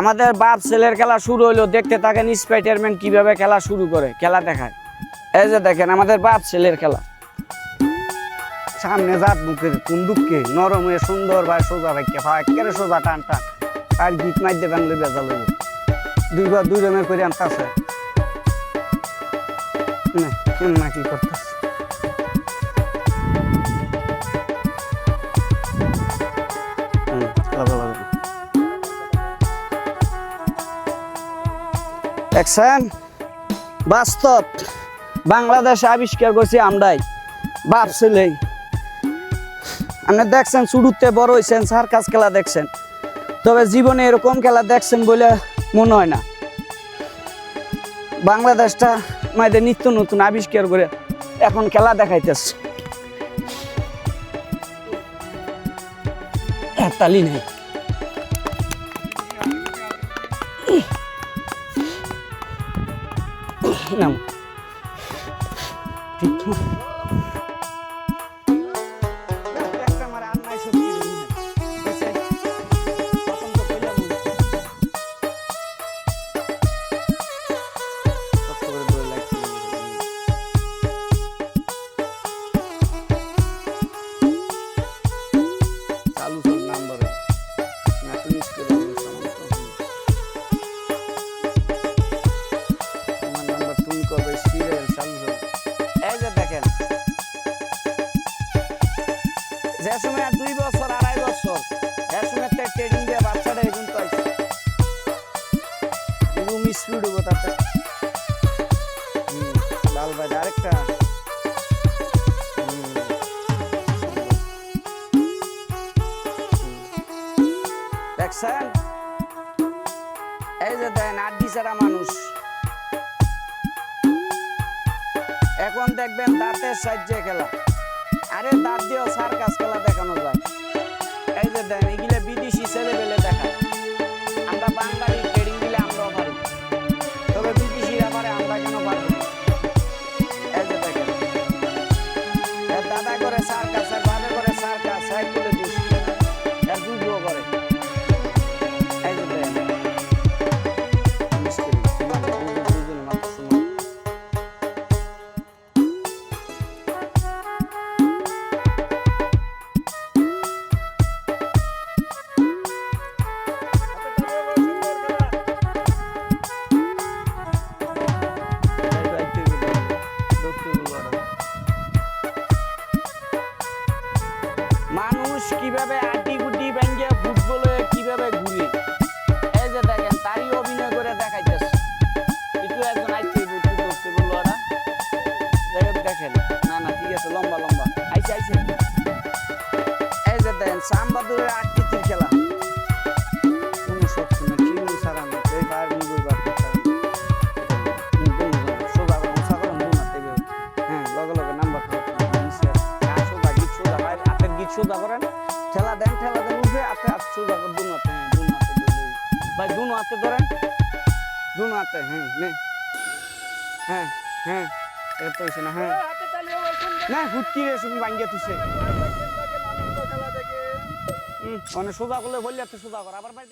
আমাদের বাপ ছেলের খেলা শুরু হইলো, দেখতে থাকেন স্পাইডারম্যান কিভাবে খেলা শুরু করে, খেলা দেখায়। এই যে দেখেন আমাদের বাপ ছেলের খেলা। সামনে জাত মুখের কুন্দুককে নরম হয়ে সুন্দর ভাই সোজা ভাইকে একেবারে সোজা টান টান আর গিট মার দিয়ে বাংলা বেজাল হইব। দুইবার দুই রমের করে আনতেছে না কি করতেছে। দেখছেন বাস্তব বাংলাদেশে আবিষ্কার করছি আমরাই, বাপ ছেলে। আপনি দেখছেন শুরুতে বড় হয়েছেন, সার্কাস খেলা দেখছেন, তবে জীবনে এরকম খেলা দেখছেন বলে মনে হয় না। বাংলাদেশটা মায়েদের নিত্য নতুন আবিষ্কার করে এখন খেলা দেখাইতেছে। তালি নেই নাম যে সময় 2 বছর 2.5 বছর এর সময় ট্রেডিং দিয়ে বাচ্চাটা এখন তো আইছে এরকম স্পিড হবো তাতে। লাল ভাই আরেকটা দেখছেন, এই যে দেন আড্ডি ছাড়া মানুষ। এখন দেখবেন দাঁতের সাহায্যে খেলা, আরে দাঁত দিয়েও সার্কাস খেলা দেখানো যায়। এই যে দেন এগুলো বিদেশি ছেলেবেলে দেখা, আমরা বাঙালি ট্রেডিং দিলে আমরাও পারি, তবে বিদেশিরা পারে, আমরা কেন পারবো না? এই যে দেখেন দাদা করে সার্কাস, আর বাবা করে সার্কাস, সাইকেলে দিস আর যুদ্ধ করে। এই যে দেখেন মানুষ কিভাবে আটি গুটি ভেঙে ফুটবলে কিভাবে ঘুরে, এই যে দেখেন তারই অভিনয় করে দেখাইতেছে। একটু একজন আইছে ধরতে বললো ওরা, দেখেন না ঠিক আছে, লম্বা লম্বা আইছে আইছে। এই যে দেখেন সাম্বাদুরের আকৃতির খেলা, কোনো শক্তি নেই, চিরুন সারা নেই, এই বার মুগুর বার সোজা করে উঁচা করে দুনাতে, হ্যাঁ লগে লগে নাম্বার সোজা করেন, ঠেলা দেন উঠে হাতে হাত সোজা করে দুনো হাতে, ভাই দুনো হাতে ধরেন, দুনো হাতে, হ্যাঁ এটা তো হয়েছে না, হ্যাঁ না হুটকি রে তুমি ভাঙ্গিয়ে তুইছে মানে সোজা করলে বললে সোজা কর আবার ভাই।